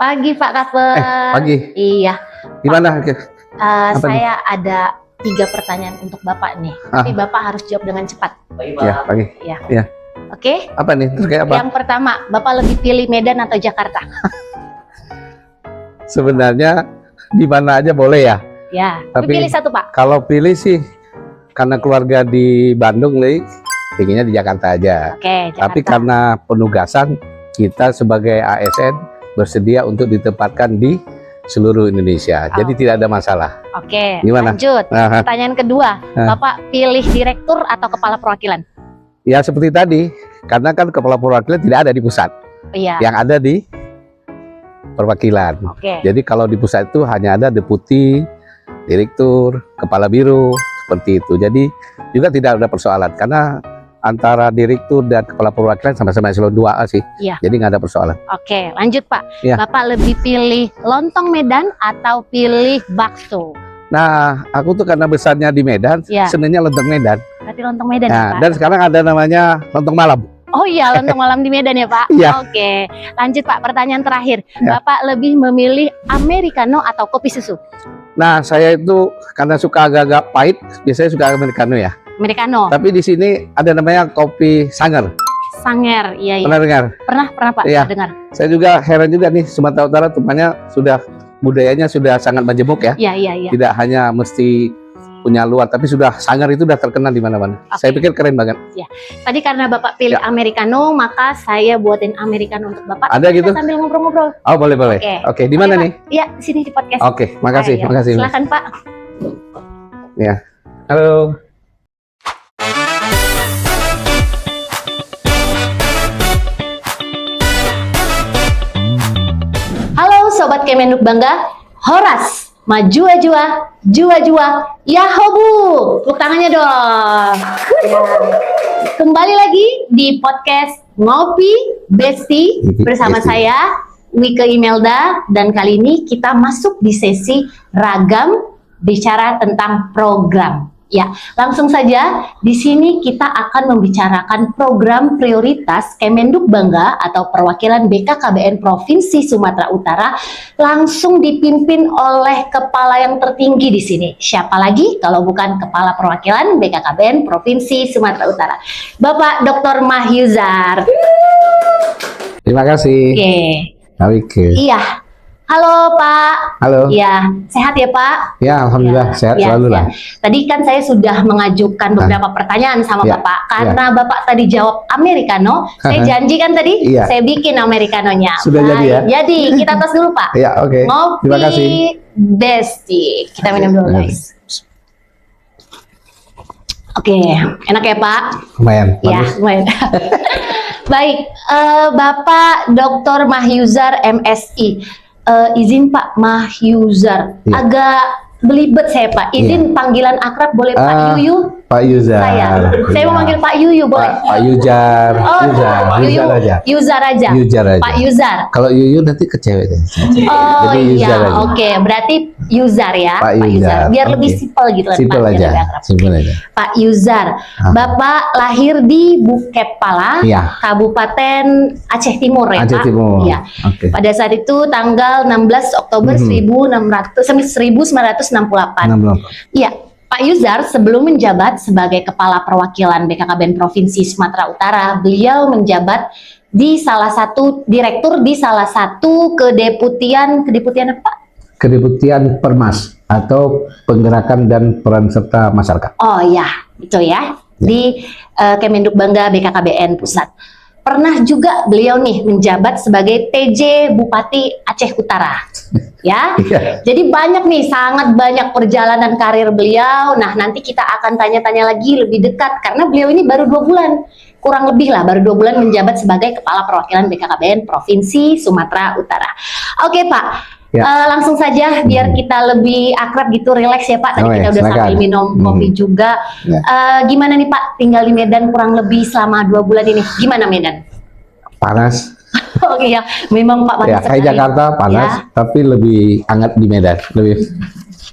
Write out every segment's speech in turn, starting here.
Pagi Pak Kasper. Pagi. Iya. Gimana? Saya ada 3 pertanyaan untuk Bapak nih. Tapi Bapak harus jawab dengan cepat. Ya, pagi. Iya. Ya. Oke. Apa nih? Terkait apa? Yang pertama, Bapak lebih pilih Medan atau Jakarta? Sebenarnya di mana aja boleh ya. Ya. Tapi pilih satu Pak. Kalau pilih sih karena keluarga di Bandung nih, pinginnya di Jakarta aja. Oke, Jakarta. Tapi karena penugasan kita sebagai ASN bersedia untuk ditempatkan di seluruh Indonesia. Jadi tidak ada masalah. Oke. Gimana? Lanjut. Pertanyaan kedua, Bapak pilih direktur atau kepala perwakilan? Ya seperti tadi, karena kan kepala perwakilan tidak ada di pusat. Iya. Yang ada di perwakilan. Oke. Jadi kalau di pusat itu hanya ada deputi, direktur, kepala biro, seperti itu. Jadi juga tidak ada persoalan karena antara direktur dan kepala perwakilan sama-sama eselon 2A sih. Iya. Jadi nggak ada persoalan. Oke, lanjut Pak. Ya. Bapak lebih pilih lontong Medan atau pilih bakso? Nah, aku tuh karena besarnya di Medan, Ya. senangnya lontong Medan. Berarti lontong Medan ya Nah, Pak? dan sekarang ada namanya lontong malam. Oh iya, lontong malam di Medan ya Pak? Iya. Oke, lanjut Pak, pertanyaan terakhir. Ya. Bapak lebih memilih americano atau kopi susu? Nah, saya itu karena suka agak-agak pahit, biasanya suka americano ya. Americano. Tapi di sini ada namanya kopi Sanger. Sanger, iya iya. Pernah dengar? Pernah Pak, Iya. dengar. Saya juga heran juga nih, Sumatera Utara rupanya sudah budayanya sudah sangat majemuk ya. Iya iya iya. Tidak hanya mesti punya luar, tapi sudah Sanger itu sudah terkenal di mana-mana. Oke. Saya pikir keren banget. Tadi karena Bapak pilih Ya. americano, americano, maka saya buatin americano untuk Bapak. Ada Kita gitu? sambil ngobrol-ngobrol. Oh, boleh. Oke. Oke, di mana Oke, nih? Iya, di sini di podcast. Oke, makasih, Ayo, makasih. Silakan Pak. Ya. Halo. Halo Sobat Kemenuk Bangga, Horas, maju jua, jua, yahobu, tepuk tangannya dong. Kembali lagi di podcast Ngopi Besti bersama Besti. saya Wike Imelda, dan kali ini kita masuk di sesi ragam bicara tentang program. Ya, langsung saja di sini kita akan membicarakan program prioritas Kemenduk Bangga atau perwakilan BKKBN Provinsi Sumatera Utara, langsung dipimpin oleh kepala yang tertinggi di sini. Siapa lagi kalau bukan kepala perwakilan BKKBN Provinsi Sumatera Utara, Bapak Dr. Mahyuzar. Terima kasih. Oke. Iya. Halo Pak. Halo. Iya, sehat ya Pak? Ya, alhamdulillah sehat Ya, selalu lah. Tadi kan saya sudah mengajukan beberapa pertanyaan sama Ya, Bapak. Karena Bapak tadi jawab americano, saya janji kan tadi, Iya. saya bikin americanonya. Sudah jadi ya? Jadi, kita tos dulu Pak. Ya, oke. Ngopi Terima kasih. Besti. Kita minum dulu guys. Oke, enak ya Pak? Lumayan. Ya, Bagus. lumayan. Baik, Bapak Dr. Mahyuzar MSI. Izin Pak Mahyuzar, Iya. agak belibet saya Pak. Izin panggilan akrab boleh Pak Yuyu? Pak Yuzar. Saya mau manggil Pak Yuyu boleh? Pak Yujar. Oh, Yuyu, Yuzar aja. Yuzar aja. Yuzar aja. Pak Yuzar. Kalau Yuyu nanti ke cewek deh. Oh Jadi Yuzar iya, aja. oke. Berarti Yuzar ya, Pak Pak Yuzar. Yuzar, Biar oke. lebih simpel gitu kan Simpel Pak. biar aja. lebih akrab. Simpel aja. Pak Yuzar, Bapak lahir di Buketpala, Iya. Kabupaten Aceh Timur ya Aceh Pak? Timur. Iya. Oke. Pada saat itu tanggal 16 Oktober 1968. 16. Iya, Pak Yuzar sebelum menjabat sebagai Kepala Perwakilan BKKBN Provinsi Sumatera Utara, beliau menjabat di salah satu direktur di salah satu kedeputian apa Pak? Kedeputian Permas atau Penggerakan dan Peran Serta Masyarakat. Oh ya, itu ya, di Kemenduk Bangga BKKBN Pusat. Pernah juga beliau nih menjabat sebagai TJ Bupati Aceh Utara. Ya, Iya. jadi banyak nih, sangat banyak perjalanan karir beliau. Nah, nanti kita akan tanya-tanya lagi lebih dekat karena beliau ini baru 2 bulan, kurang lebih lah, baru 2 bulan menjabat sebagai Kepala Perwakilan BKKBN Provinsi Sumatera Utara. Oke Pak, Ya. langsung saja biar kita lebih akrab gitu, relax ya Pak. Tadi Oh, kita ya, udah silakan. sambil minum kopi juga. Ya. Gimana nih Pak, tinggal di Medan kurang lebih selama 2 bulan ini? Gimana Medan? Panas. Oke ya, memang Pak panas Ya, kayak sekali. Jakarta panas, Ya. tapi lebih hangat di Medan. Lebih.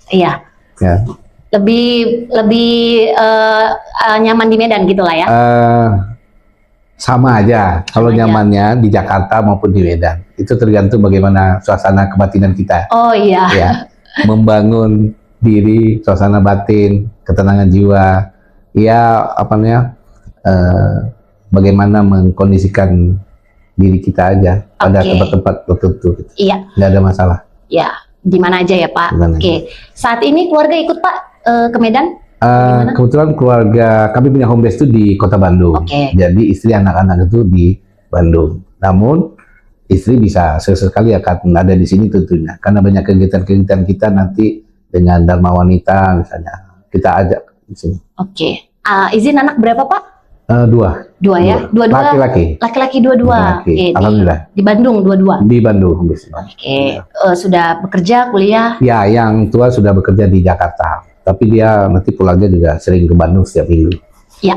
Iya. Ya. Lebih nyaman di Medan gitu lah ya. sama aja. Kalau Sama aja. nyamannya di Jakarta maupun di Medan, itu tergantung bagaimana suasana kebatinan kita. Oh iya. Ya, membangun diri, suasana batin, ketenangan jiwa. Ya, apa namanya? Bagaimana mengkondisikan diri kita aja pada Oke. tempat-tempat tertentu. Iya. Nggak ada masalah. Ya, di mana aja ya Pak. Di mana Oke. Saat ini keluarga ikut Pak ke Medan? Gimana? Kebetulan keluarga kami punya home base itu di Kota Bandung. Oke. Jadi istri anak-anak itu di Bandung. Namun istri bisa sesekali akan ada di sini tentunya. Karena banyak kegiatan-kegiatan kita nanti dengan Dharma Wanita misalnya. Kita ajak di sini. Oke. Izin anak berapa Pak? Dua. Dua ya? Dua-dua? Laki-laki. Laki-laki dua-dua. Laki-laki. Oke, Alhamdulillah. Di Bandung dua-dua. Di Bandung home base. Oke. Sudah bekerja, kuliah? Ya, yang tua sudah bekerja di Jakarta. Tapi dia nanti pulangnya juga sering ke Bandung setiap minggu. Ya.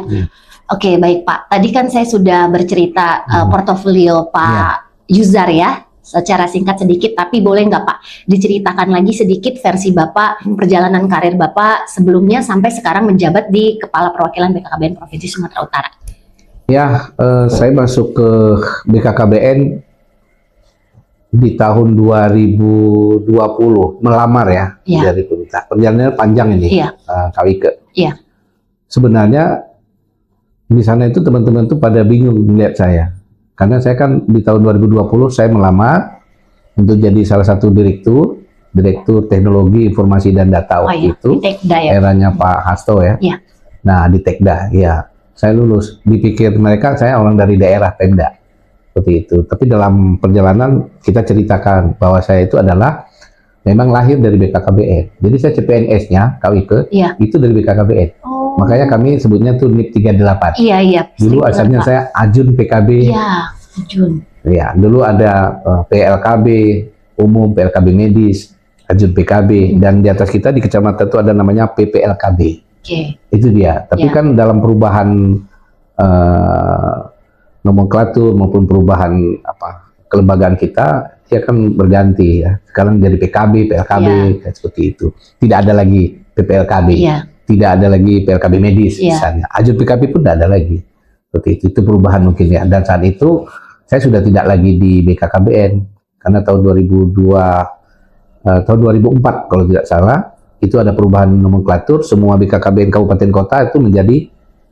Oke, baik Pak. Tadi kan saya sudah bercerita portofolio Pak Yuzar ya, secara singkat sedikit. Tapi boleh nggak Pak diceritakan lagi sedikit versi Bapak, perjalanan karir Bapak sebelumnya sampai sekarang menjabat di Kepala Perwakilan BKKBN Provinsi Sumatera Utara? Ya, saya masuk ke BKKBN di tahun 2020, melamar ya, Iya. dari pemerintah. Perjalanannya panjang ini, Iya. Kak Wike. Iya. Sebenarnya di sana itu teman-teman tuh pada bingung melihat saya. Karena saya kan di tahun 2020 saya melamar untuk jadi salah satu direktur teknologi informasi dan data Oh waktu iya, itu. di Tekda ya. Eranya Pak Hasto ya. Iya. Nah, di Tekda, ya. Saya lulus. Dipikir mereka saya orang dari daerah Pemda. Seperti itu. Tapi dalam perjalanan kita ceritakan bahwa saya itu adalah memang lahir dari BKKBN. Jadi saya CPNS-nya, Kak Wike, Iya. itu dari BKKBN. Oh. Makanya kami sebutnya tuh NIP 38. Iya, iya. Dulu Sering asalnya dengar, Pak. saya Ajun PKB. Iya, Jun. Ya, dulu ada PLKB umum, PLKB medis, Ajun PKB, dan di atas kita di kecamatan itu ada namanya PPLKB. Oke. Itu dia. Tapi Ya. kan dalam perubahan nomenklatur maupun perubahan kelembagaan kita, dia kan berganti ya. Sekarang jadi PKB, PLKB, kayak seperti itu. Tidak ada lagi PPLKB, Iya. tidak ada lagi PLKB medis Iya. misalnya. Ajun PKB pun tidak ada lagi. Seperti itu. Itu perubahan mungkin ya. Dan saat itu saya sudah tidak lagi di BKKBN karena tahun 2004 kalau tidak salah itu ada perubahan nomenklatur, semua BKKBN kabupaten kota itu menjadi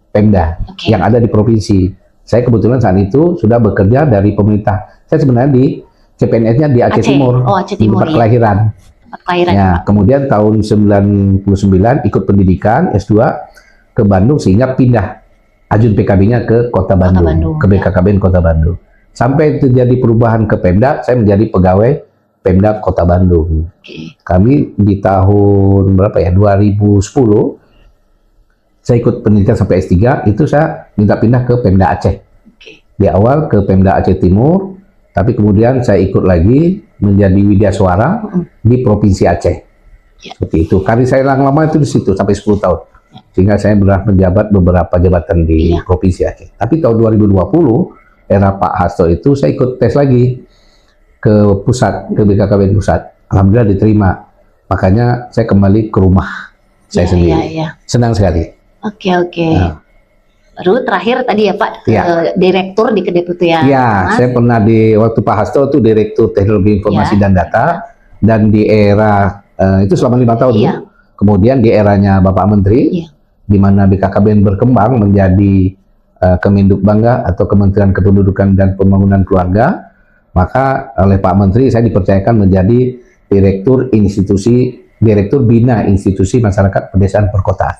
Pemda Oke. yang ada di provinsi. Saya kebetulan saat itu sudah bekerja dari pemerintah. Saya sebenarnya di CPNS-nya di Aceh Timur, Oh, Aceh di Timur tempat ya. kelahiran. Tempat kelahiran Ya, Pak. kemudian tahun 99 ikut pendidikan S2 ke Bandung sehingga pindah Ajun PKB-nya ke Kota Bandung, Bandung, ke BKKBN Kota Bandung. Sampai terjadi perubahan ke Pemda, saya menjadi pegawai Pemda Kota Bandung. Oke. Kami di tahun berapa ya? 2010 saya ikut pendidikan sampai S3, itu saya minta pindah ke Pemda Aceh. Oke. Di awal ke Pemda Aceh Timur, tapi kemudian saya ikut lagi menjadi Widya Suara di Provinsi Aceh. Ya. Seperti itu. Karir saya yang lama itu di situ sampai 10 tahun. Sehingga saya pernah menjabat beberapa jabatan di Iya. Provinsi Aceh. Tapi tahun 2020 era Pak Hasto itu saya ikut tes lagi ke pusat, ke BKKBN pusat. Alhamdulillah diterima. Makanya saya kembali ke rumah saya Iya, sendiri. iya, iya. Senang sekali. Oke, oke. Nah. Baru terakhir tadi ya Pak, Iya. direktur di Kedeputian. Iya, Mas. saya pernah di waktu Pak Hasto itu Direktur Teknologi Informasi Iya. dan Data, dan di era itu selama 5 tahun. Iya. Kemudian di eranya Bapak Menteri, Iya. di mana BKKBN berkembang menjadi Kemenduk Bangga atau Kementerian Kependudukan dan Pembangunan Keluarga, maka oleh Pak Menteri saya dipercayakan menjadi Direktur Bina Institusi Masyarakat Pedesaan Perkotaan,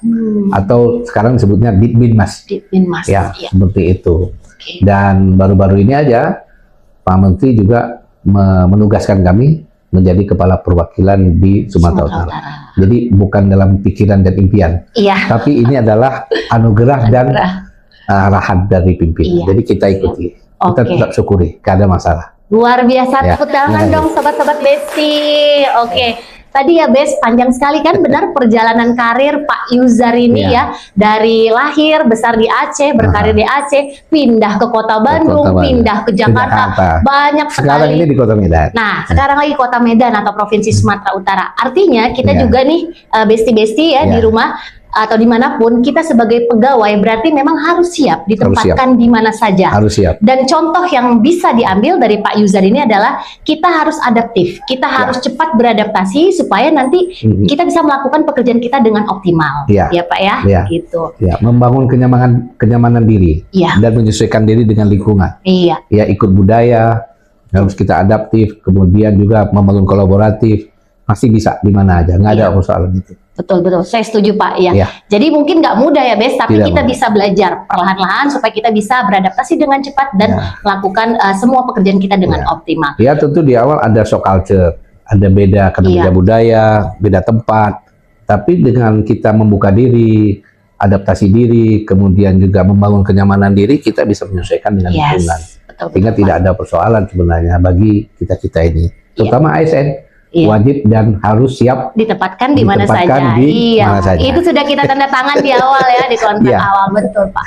atau sekarang disebutnya Ditbinmas. Ditbinmas. Ya, Iya. seperti itu. Oke. Dan baru-baru ini aja Pak Menteri juga menugaskan kami menjadi kepala perwakilan di Sumatera Utara. Jadi bukan dalam pikiran dan impian, Iya. tapi ini adalah anugerah dan arahan dari pimpinan. Iya. Jadi kita ikuti, kita Oke. tetap syukuri, gak ada masalah. Luar biasa, Ya, tepuk tangan terima kasih. dong sobat-sobat Besti. Oke. Tadi ya Bes, panjang sekali kan benar perjalanan karir Pak Yuzar ini Iya. ya. Dari lahir, besar di Aceh, berkarir di Aceh, pindah ke Kota Bandung, Kota Bandung, pindah ke Jakarta. Banyak Sekarang sekali. ini di Kota Medan. Nah, sekarang lagi Kota Medan atau Provinsi Sumatera Utara. Artinya kita Iya. juga nih besti-besti ya Iya. di rumah atau dimanapun kita sebagai pegawai berarti memang harus siap ditempatkan di mana saja. Harus siap. Dan contoh yang bisa diambil dari Pak Yuzar ini adalah kita harus adaptif, kita harus cepat beradaptasi supaya nanti kita bisa melakukan pekerjaan kita dengan optimal, ya Pak ya, gitu. Ya, membangun kenyamanan diri dan menyesuaikan diri dengan lingkungan. Iya. Ya, ikut budaya, harus kita adaptif, kemudian juga membangun kolaboratif. Masih bisa di mana aja, nggak ada persoalan itu. Betul, saya setuju Pak ya. Jadi mungkin nggak mudah ya Bes, tapi kita bisa belajar perlahan-lahan supaya kita bisa beradaptasi dengan cepat dan melakukan semua pekerjaan kita dengan optimal. Ya tentu di awal ada shock culture, ada beda karena beda budaya, beda tempat. Tapi dengan kita membuka diri, adaptasi diri, kemudian juga membangun kenyamanan diri, kita bisa menyesuaikan dengan lingkungan. Sehingga tidak ada persoalan sebenarnya bagi kita ini, terutama ASN. Wajib dan harus siap ditempatkan di mana saja. Itu sudah kita tanda tangan di awal ya, di kontrak awal, betul Pak.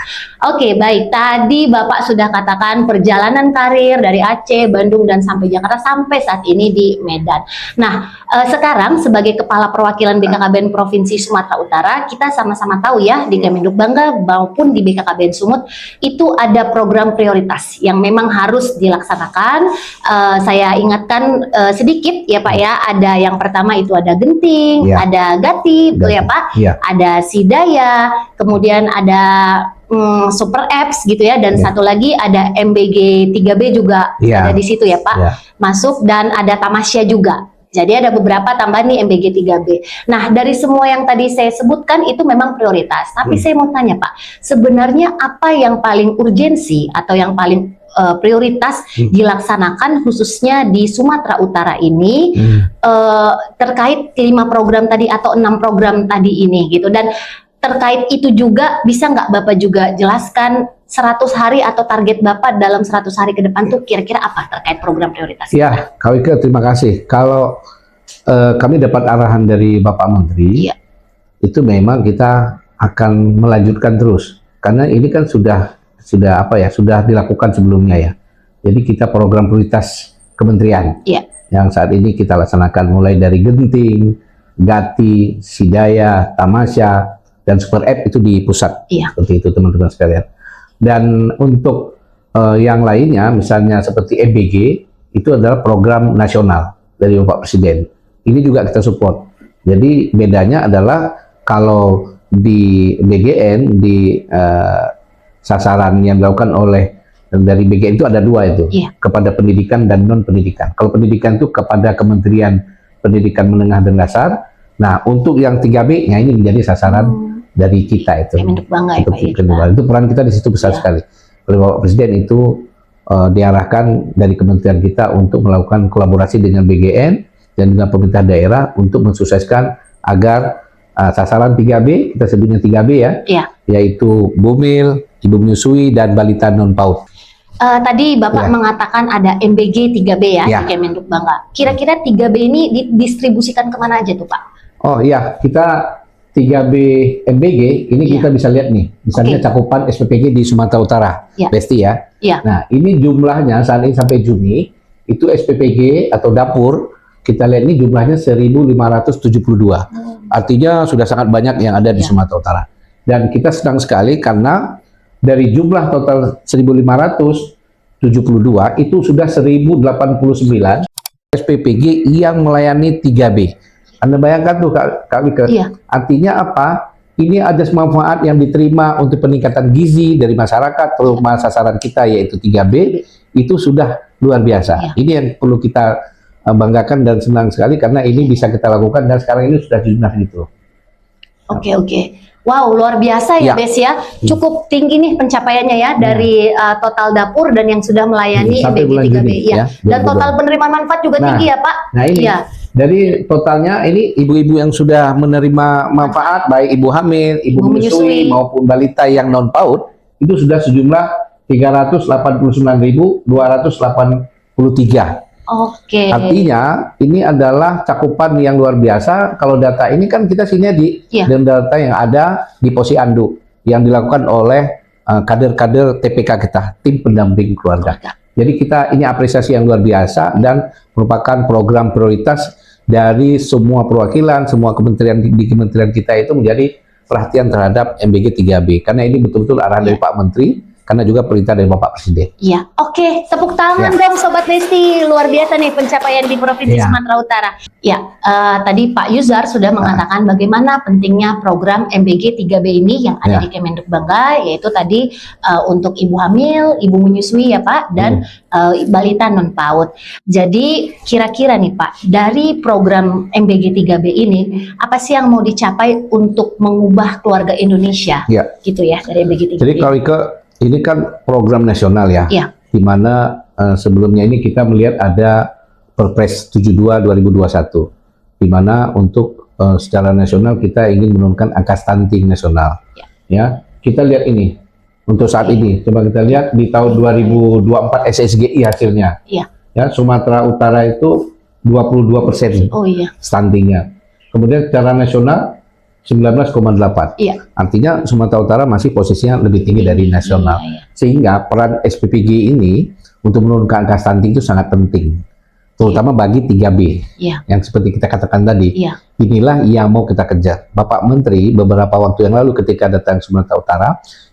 Oke, baik. Tadi Bapak sudah katakan perjalanan karir dari Aceh, Bandung dan sampai Jakarta sampai saat ini di Medan. Nah, sekarang sebagai Kepala Perwakilan BKKBN Provinsi Sumatera Utara, kita sama-sama tahu ya di Kemenduk Bangga maupun di BKKBN Sumut itu ada program prioritas yang memang harus dilaksanakan. Saya ingatkan sedikit ya Pak ya. Ada yang pertama itu ada Genting, ada Gati, betul ya Pak? Ada Sidaya, kemudian ada Super Apps gitu ya, dan satu lagi ada MBG 3B juga ada di situ ya Pak, masuk, dan ada Tamasya juga. Jadi ada beberapa tambahan nih MBG 3B. Nah, dari semua yang tadi saya sebutkan itu memang prioritas. Tapi saya mau tanya Pak, sebenarnya apa yang paling urgensi atau yang paling prioritas dilaksanakan khususnya di Sumatera Utara ini terkait 5 program tadi atau 6 program tadi ini gitu. Dan terkait itu juga bisa nggak Bapak juga jelaskan 100 hari atau target Bapak dalam 100 hari ke depan tuh kira-kira apa terkait program prioritas? Ya, Kak Wike, terima kasih. Kalau kami dapat arahan dari Bapak Menteri, itu memang kita akan melanjutkan terus. Karena ini kan sudah dilakukan sebelumnya ya. Jadi kita program prioritas kementerian yang saat ini kita laksanakan mulai dari Genting, Gati, Sidaya, Tamasya, dan Super App itu di pusat. Seperti itu teman-teman sekalian. Dan untuk yang lainnya misalnya seperti MBG itu adalah program nasional dari Bapak Presiden. Ini juga kita support. Jadi bedanya adalah kalau di BGN di sasaran yang dilakukan oleh dari BGN itu ada 2 itu, kepada pendidikan dan non pendidikan. Kalau pendidikan itu kepada Kementerian Pendidikan Menengah dan Dasar. Nah, untuk yang 3B, ini menjadi sasaran dari kita itu. Itu peran kita di situ besar sekali. Oleh Bapak Presiden itu diarahkan dari kementerian kita untuk melakukan kolaborasi dengan BGN dan dengan pemerintah daerah untuk mensukseskan agar sasaran 3B, kita sebutnya 3B ya, yaitu Bumil, Ibu menyusui, dan balita non PAUD. Tadi Bapak mengatakan ada MBG 3B ya di Kemenduk Bangga. Kira-kira 3B ini didistribusikan kemana aja tuh Pak? Oh iya, kita 3B MBG ini kita bisa lihat nih, misalnya cakupan SPPG di Sumatera Utara, Besti ya. Nah, ini jumlahnya saat ini sampai Juni itu SPPG atau dapur kita lihat ini jumlahnya 1.572. Artinya sudah sangat banyak yang ada di Sumatera Utara. Dan kita senang sekali karena dari jumlah total 1.572 itu sudah 1.089 SPPG yang melayani 3B. Anda bayangkan tuh Kak Wike, artinya apa? Ini ada manfaat yang diterima untuk peningkatan gizi dari masyarakat, terutama sasaran kita yaitu 3B, itu sudah luar biasa. Ini yang perlu kita banggakan dan senang sekali karena ini bisa kita lakukan dan sekarang ini sudah jumlah gitu. Oke. Wow, luar biasa ya Bes ya. Cukup tinggi nih pencapaiannya ya dari total dapur dan yang sudah melayani MBG 3B ya. Dan total penerimaan manfaat juga tinggi ya Pak. Nah ini dari totalnya ini ibu-ibu yang sudah menerima manfaat baik ibu hamil, ibu menyusui maupun balita yang non PAUD itu sudah sejumlah 389.283. Artinya ini adalah cakupan yang luar biasa. Kalau data ini kan kita sini dan data yang ada di Posyandu yang dilakukan oleh kader-kader TPK kita, tim pendamping keluarga. Jadi kita ini apresiasi yang luar biasa dan merupakan program prioritas dari semua perwakilan, semua kementerian di kementerian kita itu menjadi perhatian terhadap MBG 3B karena ini betul-betul arahan dari Pak Menteri karena juga perintah dari Bapak Presiden. Iya, oke, tepuk tangan Ya. dong Sobat Desti, luar biasa nih pencapaian di Provinsi Ya. Sumatera Utara. Ya, tadi Pak Yuzar sudah mengatakan bagaimana pentingnya program MBG 3B ini yang ada Ya. di Kemenduk Bangga, yaitu tadi untuk ibu hamil, ibu menyusui ya Pak, dan balita non PAUD. Jadi kira-kira nih Pak, dari program MBG 3B ini, apa sih yang mau dicapai untuk mengubah keluarga Indonesia? Ya. Gitu ya, dari MBG 3B. Jadi kalau ini kan program nasional ya, Iya. di mana sebelumnya ini kita melihat ada Perpres 72 2021, di mana untuk secara nasional kita ingin menurunkan angka stunting nasional. Ya, kita lihat ini untuk saat ini, coba kita lihat di tahun 2024 SSGI hasilnya. Iya. Ya, Sumatera Utara itu 22% Oh iya. stuntingnya. Kemudian secara nasional 19,8. Iya. Artinya Sumatera Utara masih posisinya lebih tinggi dari nasional. Iya. Sehingga peran SPPG ini untuk menurunkan angka stunting itu sangat penting. Terutama bagi 3B. Iya. Yang seperti kita katakan tadi. Iya. Inilah yang mau kita kejar. Bapak Menteri beberapa waktu yang lalu ketika datang Sumatera Utara,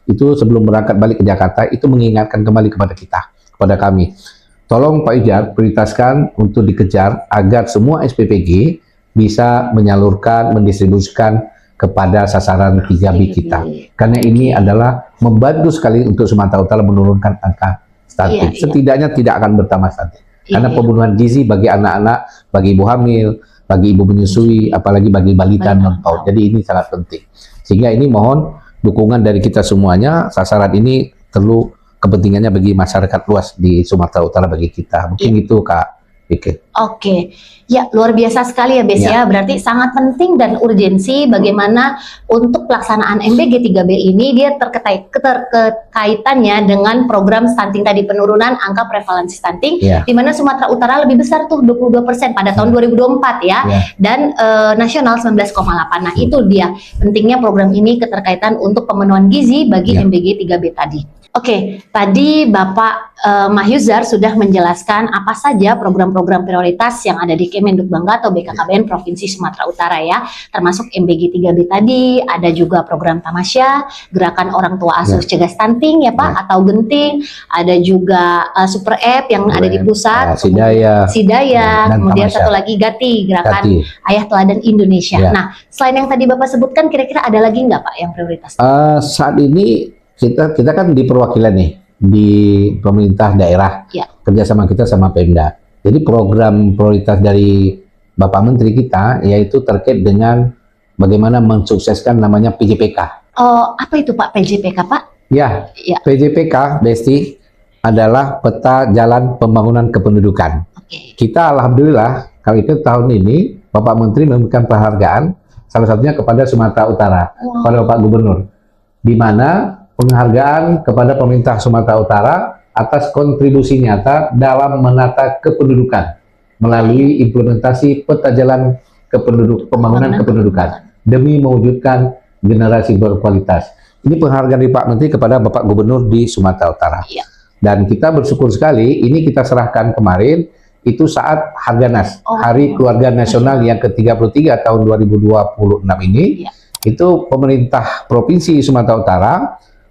itu sebelum berangkat balik ke Jakarta, itu mengingatkan kembali kepada kita, kepada kami. Tolong Pak Ijat prioritaskan untuk dikejar agar semua SPPG bisa menyalurkan, mendistribusikan kepada sasaran 3B kita. Karena ini adalah membantu sekali untuk Sumatera Utara menurunkan angka stunting. Iya. Setidaknya tidak akan bertambah stunting. Karena Iya. pembunuhan gizi bagi anak-anak, bagi ibu hamil, bagi ibu menyusui, apalagi bagi balita non PAUD. Jadi ini sangat penting. Sehingga ini mohon dukungan dari kita semuanya. Sasaran ini perlu kepentingannya bagi masyarakat luas di Sumatera Utara bagi kita. Mungkin itu Kak Vicky. Oke, ya luar biasa sekali ya Bes ya. Berarti sangat penting dan urgensi bagaimana untuk pelaksanaan MBG 3B ini dia terkaitannya dengan program stunting tadi, penurunan angka prevalensi stunting, di mana Sumatera Utara lebih besar tuh 22% pada tahun 2024 ya, dan nasional 19,8. Nah itu dia pentingnya program ini keterkaitan untuk pemenuhan gizi bagi MBG 3B tadi. Oke, tadi Bapak Mahyuzar sudah menjelaskan apa saja program-program prioritas yang ada di Kemenduk Bangga atau BKKBN Provinsi Sumatera Utara ya, termasuk MBG 3B tadi, ada juga program Tamasya, Gerakan Orang Tua Asuh Cegah Stunting ya Pak, atau Genting, ada juga Super App yang ada di pusat, Sidaya, kemudian satu lagi Gati, Gerakan Ayah Teladan Indonesia. Nah, selain yang tadi Bapak sebutkan, kira-kira ada lagi nggak Pak yang prioritas? Saat ini kita kan di perwakilan nih di pemerintah daerah, kerjasama kita sama Pemda. Jadi program prioritas dari Bapak Menteri kita yaitu terkait dengan bagaimana mensukseskan namanya PJPK. Oh, apa itu Pak PJPK Pak? Ya. PJPK Desti adalah peta jalan pembangunan kependudukan. Kita alhamdulillah kalau itu tahun ini Bapak Menteri memberikan penghargaan salah satunya kepada Sumatera Utara, kepada Bapak Gubernur, di mana penghargaan kepada pemerintah Sumatera Utara atas kontribusi nyata dalam menata kependudukan melalui implementasi peta jalan pembangunan kependudukan demi mewujudkan generasi berkualitas. Ini penghargaan dari Pak Menteri kepada Bapak Gubernur di Sumatera Utara. Dan kita bersyukur sekali, ini kita serahkan kemarin, itu saat Harganas, Hari Keluarga Nasional yang ke-33 tahun 2026 ini, itu pemerintah Provinsi Sumatera Utara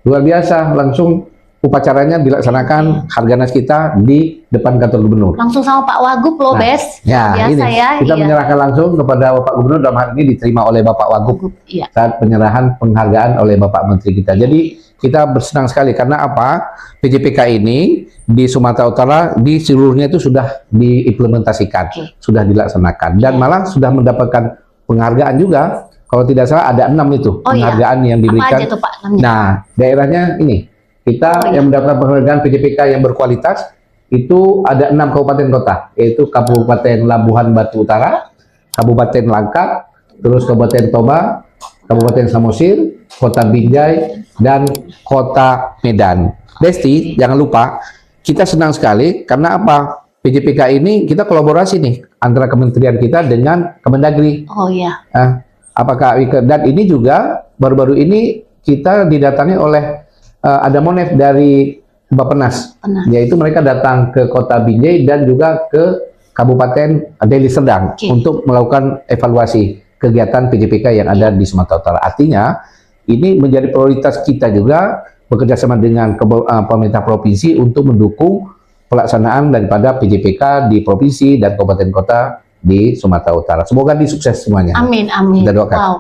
luar biasa, langsung upacaranya dilaksanakan Harganas kita di depan kantor gubernur. Langsung sama Pak Wagub loh, Bes. Ya, ini kita menyerahkan langsung kepada Bapak Gubernur, dalam hal ini diterima oleh Bapak Wagub saat penyerahan penghargaan oleh Bapak Menteri kita. Jadi kita bersenang sekali karena apa? PJPK ini di Sumatera Utara di seluruhnya itu sudah diimplementasikan, sudah dilaksanakan, dan malah sudah mendapatkan penghargaan juga. Kalau tidak salah ada 6 itu penghargaan yang diberikan. Apa aja tuh, Pak, nah, daerahnya ini kita yang mendapatkan penghargaan PJPK yang berkualitas itu ada 6 kabupaten kota, yaitu Kabupaten Labuhan Batu Utara, Kabupaten Langkat, terus Kabupaten Toba, Kabupaten Samosir, Kota Binjai, dan Kota Medan. Desti, jangan lupa kita senang sekali karena apa? PJPK ini kita kolaborasi nih antara kementerian kita dengan Kemendagri. Apakah dan ini juga baru-baru ini kita didatangi oleh ada Monef dari Bappenas, yaitu mereka datang ke Kota Binjai dan juga ke Kabupaten Deli Serdang untuk melakukan evaluasi kegiatan PJPK yang ada di Sumatera Utara. Artinya ini menjadi prioritas kita juga bekerja sama dengan pemerintah provinsi untuk mendukung pelaksanaan daripada PJPK di provinsi dan kabupaten kota di Sumatera Utara. Semoga disukses semuanya. Amin, amin. Kita doakan. Wow.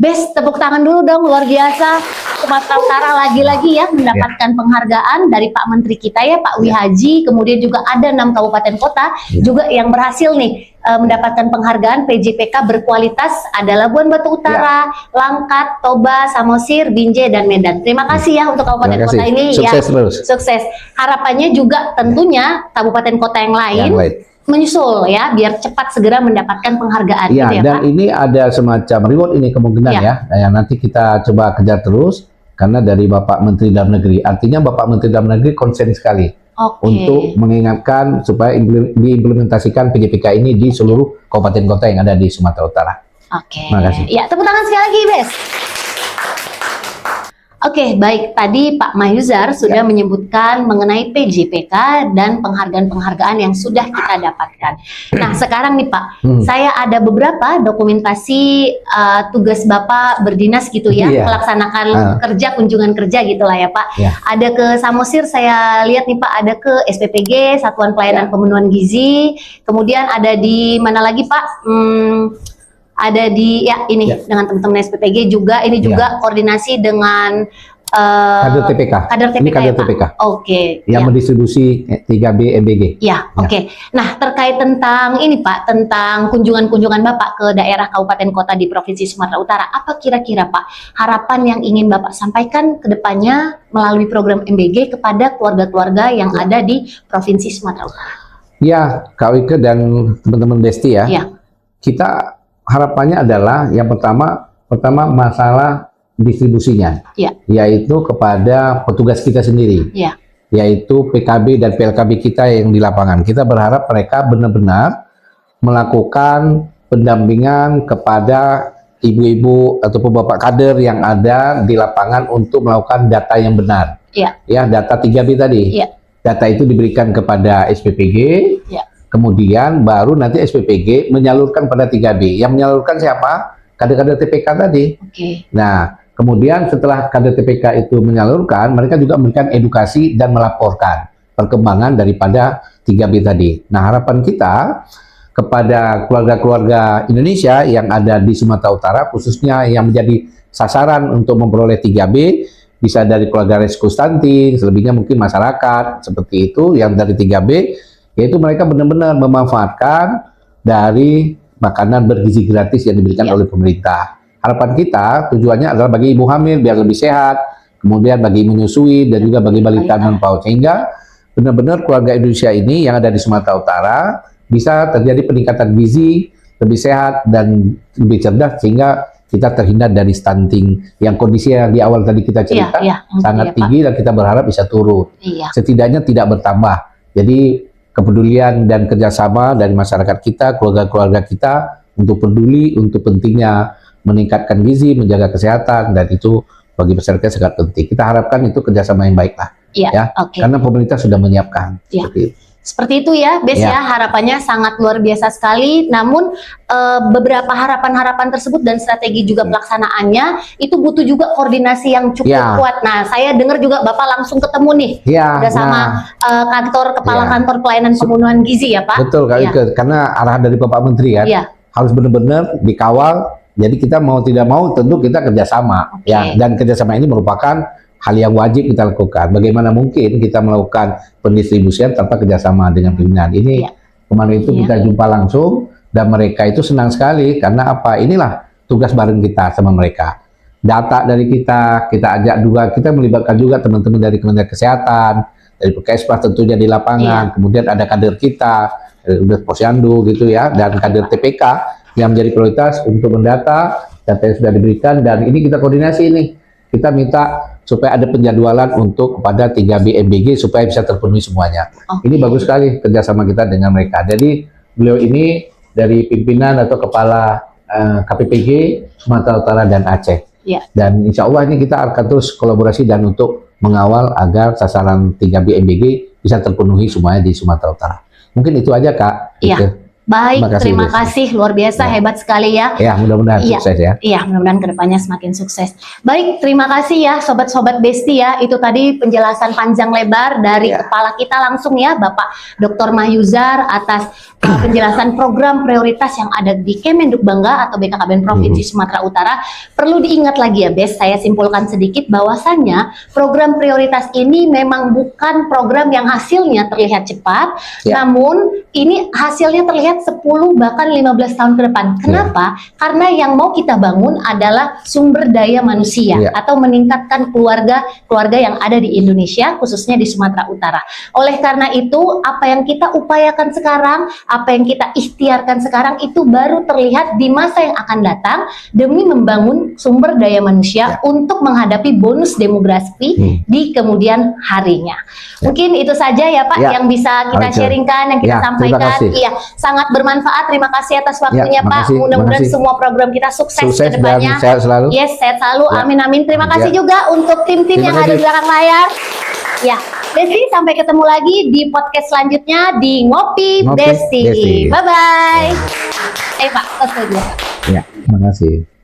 Best, tepuk tangan dulu dong, luar biasa. Sumatera Utara lagi-lagi ya mendapatkan penghargaan dari Pak Menteri kita ya, Pak Wihaji. Kemudian juga ada 6 kabupaten kota juga yang berhasil nih mendapatkan penghargaan PJPK berkualitas, ada Labuan Batu Utara, Langkat, Toba, Samosir, Binjai, dan Medan. Terima kasih ya untuk kabupaten kota ini. Sukses ya. terus. Sukses. Harapannya juga tentunya kabupaten kota yang lain menyusul ya, biar cepat segera mendapatkan penghargaan. Iya, gitu ya, dan Pak? ini ada semacam reward ini kemungkinan ya. Yang nanti kita coba kejar terus karena dari Bapak Menteri Dalam Negeri. Artinya Bapak Menteri Dalam Negeri konsen sekali untuk mengingatkan supaya diimplementasikan PJPK ini di seluruh kabupaten kota yang ada di Sumatera Utara. Oke. Terima kasih. Ya, tepuk tangan sekali lagi, Bes. Oke, baik. Tadi Pak Mayuzar sudah menyebutkan mengenai PJPK dan penghargaan-penghargaan yang sudah kita dapatkan. Nah, sekarang nih Pak, saya ada beberapa dokumentasi tugas Bapak berdinas gitu ya, melaksanakan kerja, kunjungan kerja gitulah ya Pak. Ada ke Samosir, saya lihat nih Pak, ada ke SPPG, Satuan Pelayanan Pemenuhan Gizi, kemudian ada di mana lagi Pak? Ada di dengan teman-teman SPPG juga, ini juga koordinasi dengan kader TPK. Kader TPK, ini kader ya, Pak? TPK. Oke. Yang mendistribusi 3B MBG. Ya, oke. Nah, terkait tentang ini Pak, tentang kunjungan-kunjungan Bapak ke daerah kabupaten kota di Provinsi Sumatera Utara, apa kira-kira Pak harapan yang ingin Bapak sampaikan ke depannya melalui program MBG kepada keluarga-keluarga yang ada di Provinsi Sumatera Utara? Ya, Kak Wike dan teman-teman Besti ya. Kita harapannya adalah yang pertama masalah distribusinya, yaitu kepada petugas kita sendiri, yaitu PKB dan PLKB kita yang di lapangan. Kita berharap mereka benar-benar melakukan pendampingan kepada ibu-ibu ataupun bapak kader yang ada di lapangan untuk melakukan data yang benar, ya data 3B tadi. Data itu diberikan kepada SPPG. Kemudian baru nanti SPPG menyalurkan pada 3B. Yang menyalurkan siapa? Kader-kader TPK tadi. Nah, kemudian setelah kader TPK itu menyalurkan, mereka juga memberikan edukasi dan melaporkan perkembangan daripada 3B tadi. Nah, harapan kita kepada keluarga-keluarga Indonesia yang ada di Sumatera Utara, khususnya yang menjadi sasaran untuk memperoleh 3B, bisa dari keluarga resiko stunting, selebihnya mungkin masyarakat, seperti itu, yang dari 3B, yaitu mereka benar-benar memanfaatkan dari makanan bergizi gratis yang diberikan oleh pemerintah. Harapan kita tujuannya adalah bagi ibu hamil biar lebih sehat, kemudian bagi menyusui dan juga bagi balita non PAUD, sehingga benar-benar keluarga Indonesia ini yang ada di Sumatera Utara bisa terjadi peningkatan gizi, lebih sehat dan lebih cerdas, sehingga kita terhindar dari stunting yang kondisi yang di awal tadi kita cerita sangat tinggi dan kita berharap bisa turun, setidaknya tidak bertambah. Jadi kepedulian dan kerjasama dari masyarakat kita, keluarga-keluarga kita untuk peduli untuk pentingnya meningkatkan gizi, menjaga kesehatan, dan itu bagi masyarakat sangat penting. Kita harapkan itu kerjasama yang baik lah, karena pemerintah sudah menyiapkan. Seperti itu ya, Bes ya, harapannya sangat luar biasa sekali. Namun beberapa harapan-harapan tersebut dan strategi juga pelaksanaannya itu butuh juga koordinasi yang cukup kuat. Nah, saya dengar juga Bapak langsung ketemu nih, udah sama kantor kepala kantor pelayanan pemenuhan gizi ya Pak. Betul kali karena arahan dari Bapak Menteri kan harus benar-benar dikawal. Jadi kita mau tidak mau tentu kita kerjasama dan kerjasama ini merupakan hal yang wajib kita lakukan. Bagaimana mungkin kita melakukan pendistribusian tanpa kerjasama dengan pimpinan? Ini kemarin itu kita jumpa langsung dan mereka itu senang sekali karena apa? Inilah tugas bareng kita sama mereka. Data dari kita ajak juga, kita melibatkan juga teman-teman dari Kementerian Kesehatan, dari Puskesmas tentunya di lapangan. Kemudian ada kader kita, dari Posyandu gitu ya, dan kader TPK yang menjadi prioritas untuk mendata data yang sudah diberikan, dan ini kita koordinasi ini. Kita minta supaya ada penjadwalan untuk kepada 3B MBG supaya bisa terpenuhi semuanya. Ini bagus sekali kerjasama kita dengan mereka. Jadi beliau ini dari pimpinan atau kepala KPPG Sumatera Utara dan Aceh. Dan insya Allah ini kita akan terus kolaborasi dan untuk mengawal agar sasaran 3B MBG bisa terpenuhi semuanya di Sumatera Utara. Mungkin itu aja Kak. Baik, terima Desi. kasih, luar biasa, Ya. hebat sekali ya. Ya, mudah-mudahan Iya. sukses ya. Iya, mudah-mudahan kedepannya semakin sukses. Baik, terima kasih ya Sobat-Sobat Besti ya. Itu tadi penjelasan panjang lebar dari Ya. kepala kita langsung ya, Bapak Dr. Mahyuzar atas penjelasan program prioritas yang ada di Kemenduk Bangga atau BKKBN Provinsi Sumatera Utara. Perlu diingat lagi ya, Bes, saya simpulkan sedikit bahwasannya program prioritas ini memang bukan program yang hasilnya terlihat cepat, Ya. namun ini hasilnya terlihat 10 bahkan 15 tahun ke depan. Kenapa? Karena yang mau kita bangun adalah sumber daya manusia Ya. atau meningkatkan keluarga yang ada di Indonesia, khususnya di Sumatera Utara. Oleh karena itu, apa yang kita upayakan sekarang, apa yang kita ikhtiarkan sekarang itu baru terlihat di masa yang akan datang demi membangun sumber daya manusia untuk menghadapi bonus demografi di kemudian harinya. Mungkin itu saja ya Pak Ya. yang bisa kita Oke. sharingkan, yang kita Ya, terima sampaikan. kasih. Iya, sangat bermanfaat. Terima kasih atas waktunya Pak. makasih, Mudah-mudahan makasih. semua program kita sukses Sukses ke dan depannya. sehat selalu. Yes, sehat selalu. Ya. Amin amin. Terima Ya. kasih juga untuk tim-tim Terima yang ada di kasih. belakang layar. Ya, Besti, sampai ketemu lagi di podcast selanjutnya di Ngopi Ngopi Besti. Besti. Bye bye. Pak, tos dulu. Ya, terima kasih.